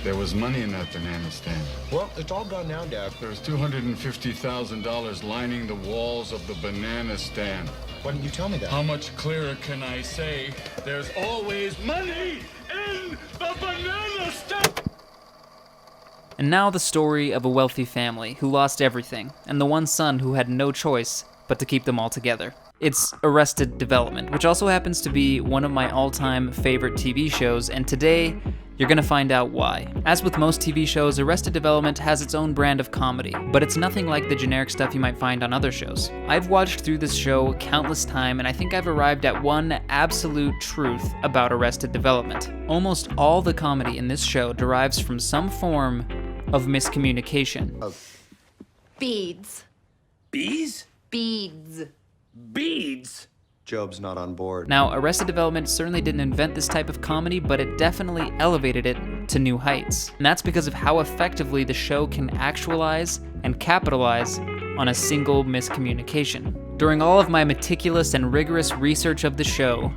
There was money in that banana stand. Well, it's all gone now, Dad. There's $250,000 lining the walls of the banana stand. Why didn't you tell me that? How much clearer can I say? There's always money in the banana stand! And now the story of a wealthy family who lost everything, and the one son who had no choice but to keep them all together. It's Arrested Development, which also happens to be one of my all-time favorite TV shows, and today, you're gonna find out why. As with most TV shows, Arrested Development has its own brand of comedy, but it's nothing like the generic stuff you might find on other shows. I've watched through this show countless times, and I think I've arrived at one absolute truth about Arrested Development. Almost all the comedy in this show derives from some form of miscommunication. Beads. Bees? Beads. Beads? Job's not on board. Now, Arrested Development certainly didn't invent this type of comedy, but it definitely elevated it to new heights. And that's because of how effectively the show can actualize and capitalize on a single miscommunication. During all of my meticulous and rigorous research of the show,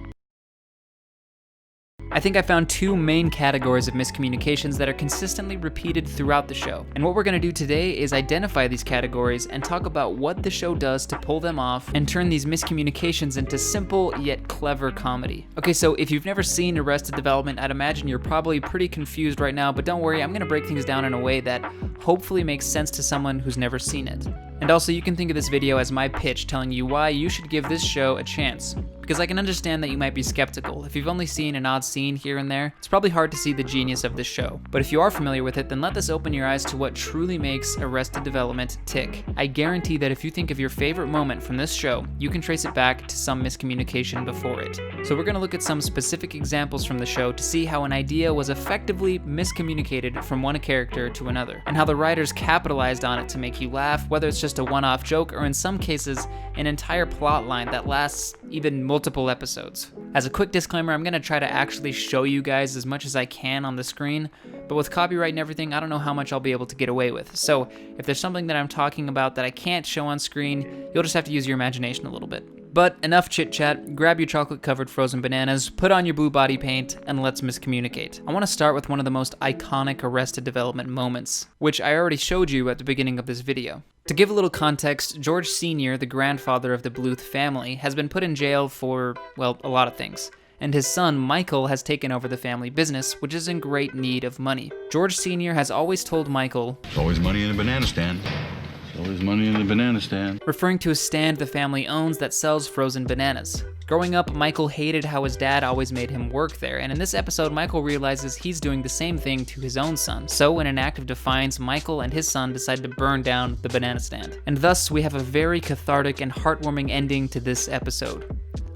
I think I found two main categories of miscommunications that are consistently repeated throughout the show. And what we're gonna do today is identify these categories and talk about what the show does to pull them off and turn these miscommunications into simple yet clever comedy. Okay, so if you've never seen Arrested Development, I'd imagine you're probably pretty confused right now, but don't worry, I'm gonna break things down in a way that hopefully makes sense to someone who's never seen it. And also, you can think of this video as my pitch telling you why you should give this show a chance. Because I can understand that you might be skeptical. If you've only seen an odd scene here and there, it's probably hard to see the genius of this show. But if you are familiar with it, then let this open your eyes to what truly makes Arrested Development tick. I guarantee that if you think of your favorite moment from this show, you can trace it back to some miscommunication before it. So we're gonna look at some specific examples from the show to see how an idea was effectively miscommunicated from one character to another, and how the writers capitalized on it to make you laugh, whether it's just a one-off joke or in some cases, an entire plot line that lasts even multiple episodes. As a quick disclaimer, I'm gonna try to actually show you guys as much as I can on the screen, but with copyright and everything, I don't know how much I'll be able to get away with. So if there's something that I'm talking about that I can't show on screen, you'll just have to use your imagination a little bit. But enough chit chat, grab your chocolate covered frozen bananas, put on your blue body paint, and let's miscommunicate. I wanna start with one of the most iconic Arrested Development moments, which I already showed you at the beginning of this video. To give a little context, George Sr., the grandfather of the Bluth family, has been put in jail for, well, a lot of things. And his son, Michael, has taken over the family business, which is in great need of money. George Sr. has always told Michael, There's always money in the banana stand. There's always money in the banana stand. referring to a stand the family owns that sells frozen bananas. Growing up, Michael hated how his dad always made him work there, and in this episode, Michael realizes he's doing the same thing to his own son. So in an act of defiance, Michael and his son decide to burn down the banana stand. And thus, we have a very cathartic and heartwarming ending to this episode.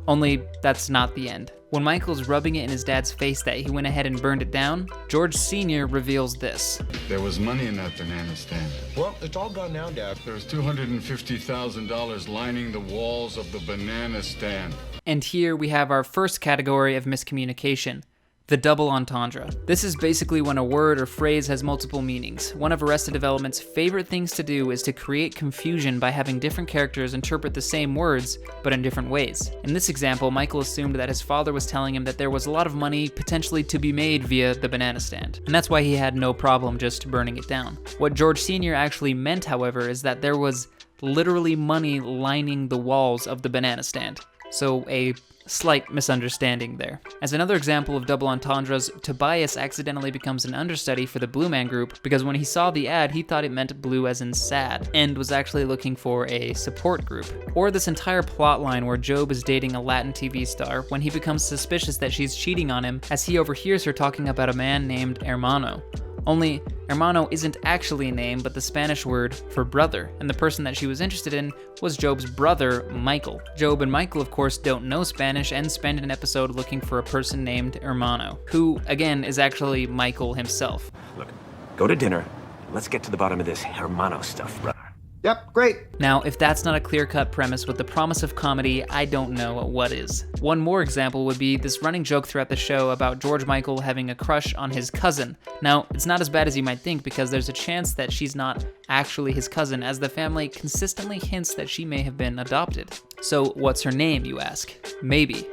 Only, that's not the end. When Michael's rubbing it in his dad's face that he went ahead and burned it down, George Sr. reveals this. There was money in that banana stand. Well, it's all gone now, Dad. There's $250,000 lining the walls of the banana stand. And here we have our first category of miscommunication, the double entendre. This is basically when a word or phrase has multiple meanings. One of Arrested Development's favorite things to do is to create confusion by having different characters interpret the same words, but in different ways. In this example, Michael assumed that his father was telling him that there was a lot of money potentially to be made via the banana stand, and that's why he had no problem just burning it down. What George Sr. actually meant, however, is that there was literally money lining the walls of the banana stand. So a slight misunderstanding there. As another example of double entendres, Tobias accidentally becomes an understudy for the Blue Man Group because when he saw the ad, he thought it meant blue as in sad, and was actually looking for a support group. Or this entire plot line where Job is dating a Latin TV star when he becomes suspicious that she's cheating on him as he overhears her talking about a man named Hermano. Only, Hermano isn't actually a name, but the Spanish word for brother, and the person that she was interested in was Job's brother, Michael. Job and Michael, of course, don't know Spanish and spend an episode looking for a person named Hermano, who, again, is actually Michael himself. Look, go to dinner. Let's get to the bottom of this Hermano stuff, brother. Yep, great. Now, if that's not a clear-cut premise with the promise of comedy, I don't know what is. One more example would be this running joke throughout the show about George Michael having a crush on his cousin. Now, it's not as bad as you might think because there's a chance that she's not actually his cousin, as the family consistently hints that she may have been adopted. So, what's her name, you ask? Maybe.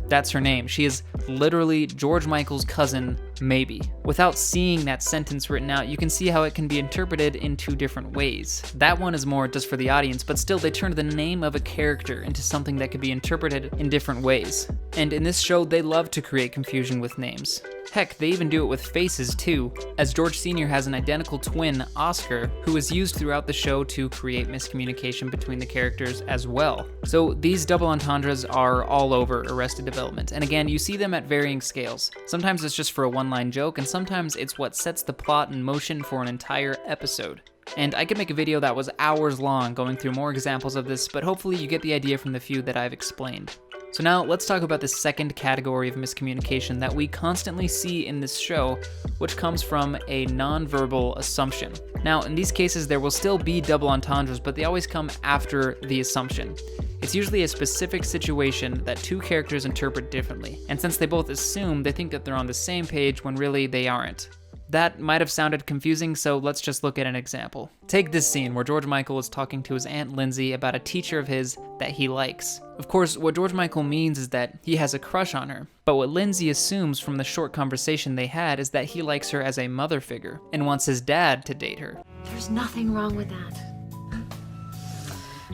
That's her name. She is literally George Michael's cousin, maybe. Without seeing that sentence written out, you can see how it can be interpreted in two different ways. That one is more just for the audience, but still they turned the name of a character into something that could be interpreted in different ways. And in this show, they love to create confusion with names. Heck, they even do it with faces too, as George Sr. has an identical twin, Oscar, who is used throughout the show to create miscommunication between the characters as well. So these double entendres are all over Arrested Development, and again, you see them at varying scales. Sometimes it's just for a one-line joke, and sometimes it's what sets the plot in motion for an entire episode. And I could make a video that was hours long going through more examples of this, but hopefully you get the idea from the few that I've explained. So now let's talk about the second category of miscommunication that we constantly see in this show, which comes from a nonverbal assumption. Now, in these cases, there will still be double entendres, but they always come after the assumption. It's usually a specific situation that two characters interpret differently, and since they both assume, they think that they're on the same page when really they aren't. That might have sounded confusing, so let's just look at an example. Take this scene where George Michael is talking to his Aunt Lindsay about a teacher of his that he likes. Of course, what George Michael means is that he has a crush on her, but what Lindsay assumes from the short conversation they had is that he likes her as a mother figure and wants his dad to date her. There's nothing wrong with that.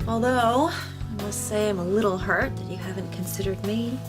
Although, I must say I'm a little hurt that you haven't considered me.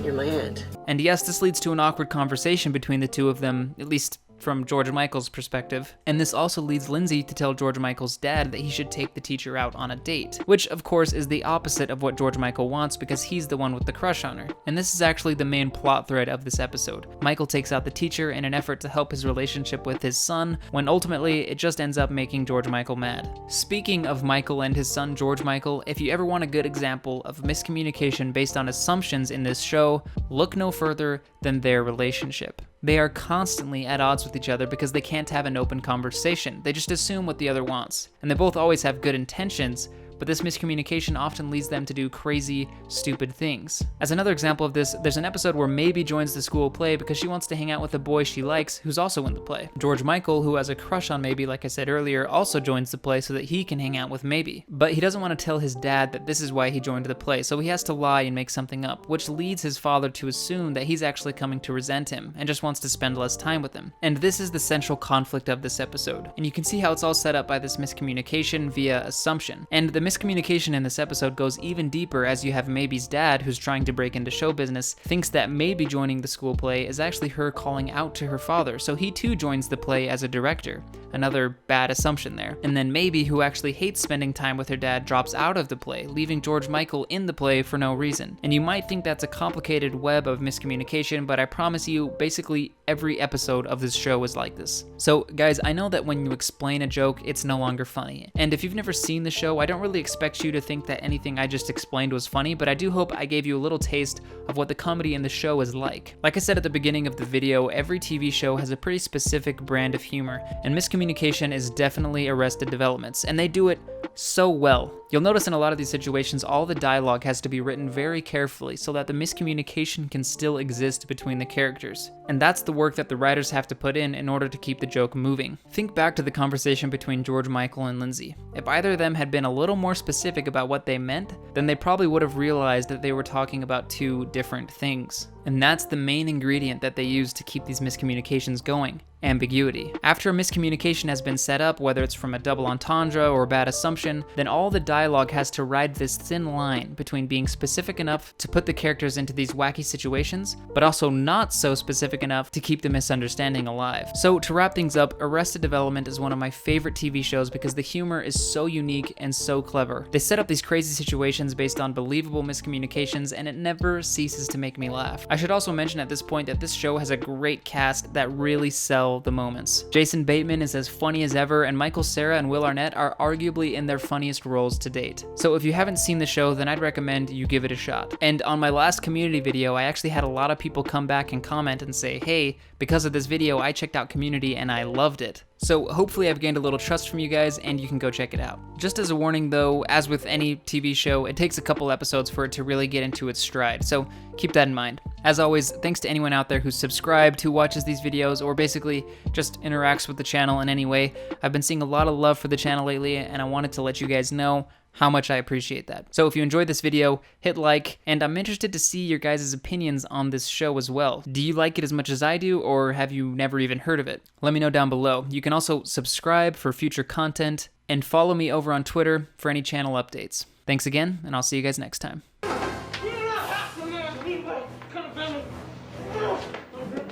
You're my aunt. And yes, this leads to an awkward conversation between the two of them, at least from George Michael's perspective. And this also leads Lindsay to tell George Michael's dad that he should take the teacher out on a date, which of course is the opposite of what George Michael wants because he's the one with the crush on her. And this is actually the main plot thread of this episode. Michael takes out the teacher in an effort to help his relationship with his son, when ultimately it just ends up making George Michael mad. Speaking of Michael and his son George Michael, if you ever want a good example of miscommunication based on assumptions in this show, look no further than their relationship. They are constantly at odds with each other because they can't have an open conversation. They just assume what the other wants. And they both always have good intentions, but this miscommunication often leads them to do crazy, stupid things. As another example of this, there's an episode where Maybe joins the school play because she wants to hang out with a boy she likes who's also in the play. George Michael, who has a crush on Maybe, like I said earlier, also joins the play so that he can hang out with Maybe. But he doesn't want to tell his dad that this is why he joined the play, so he has to lie and make something up, which leads his father to assume that he's actually coming to resent him and just wants to spend less time with him. And this is the central conflict of this episode. And you can see how it's all set up by this miscommunication via assumption. And the miscommunication in this episode goes even deeper as you have Maybe's dad, who's trying to break into show business, thinks that Maybe joining the school play is actually her calling out to her father, so he too joins the play as a director. Another bad assumption there. And then Maybe, who actually hates spending time with her dad, drops out of the play, leaving George Michael in the play for no reason. And you might think that's a complicated web of miscommunication, but I promise you, basically every episode of this show is like this. So guys, I know that when you explain a joke, it's no longer funny. And if you've never seen the show, I don't really expect you to think that anything I just explained was funny, but I do hope I gave you a little taste of what the comedy in the show is like. Like I said at the beginning of the video, every TV show has a pretty specific brand of humor, and miscommunication is definitely Arrested Development's, and they do it so well. You'll notice in a lot of these situations, all the dialogue has to be written very carefully so that the miscommunication can still exist between the characters. And that's the work that the writers have to put in order to keep the joke moving. Think back to the conversation between George Michael and Lindsay. If either of them had been a little more specific about what they meant, then they probably would have realized that they were talking about two different things. And that's the main ingredient that they use to keep these miscommunications going: ambiguity. After a miscommunication has been set up, whether it's from a double entendre or a bad assumption, then all the dialogue has to ride this thin line between being specific enough to put the characters into these wacky situations, but also not so specific enough to keep the misunderstanding alive. So to wrap things up, Arrested Development is one of my favorite TV shows because the humor is so unique and so clever. They set up these crazy situations based on believable miscommunications, and it never ceases to make me laugh. I should also mention at this point that this show has a great cast that really sell the moments. Jason Bateman is as funny as ever, and Michael Cera and Will Arnett are arguably in their funniest roles to date. So if you haven't seen the show, then I'd recommend you give it a shot. And on my last community video, I actually had a lot of people come back and comment and say, hey, because of this video, I checked out Community and I loved it. So hopefully I've gained a little trust from you guys and you can go check it out. Just as a warning though, as with any TV show, it takes a couple episodes for it to really get into its stride, so keep that in mind. As always, thanks to anyone out there who's subscribed, who watches these videos, or basically just interacts with the channel in any way. I've been seeing a lot of love for the channel lately and I wanted to let you guys know how much I appreciate that. So if you enjoyed this video, hit like, and I'm interested to see your guys' opinions on this show as well. Do you like it as much as I do, or have you never even heard of it? Let me know down below. You can also subscribe for future content, and follow me over on Twitter for any channel updates. Thanks again, and I'll see you guys next time.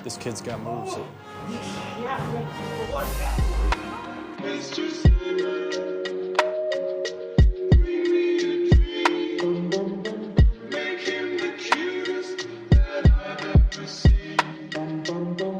This kid's got moves. Make him the cutest that I've ever seen.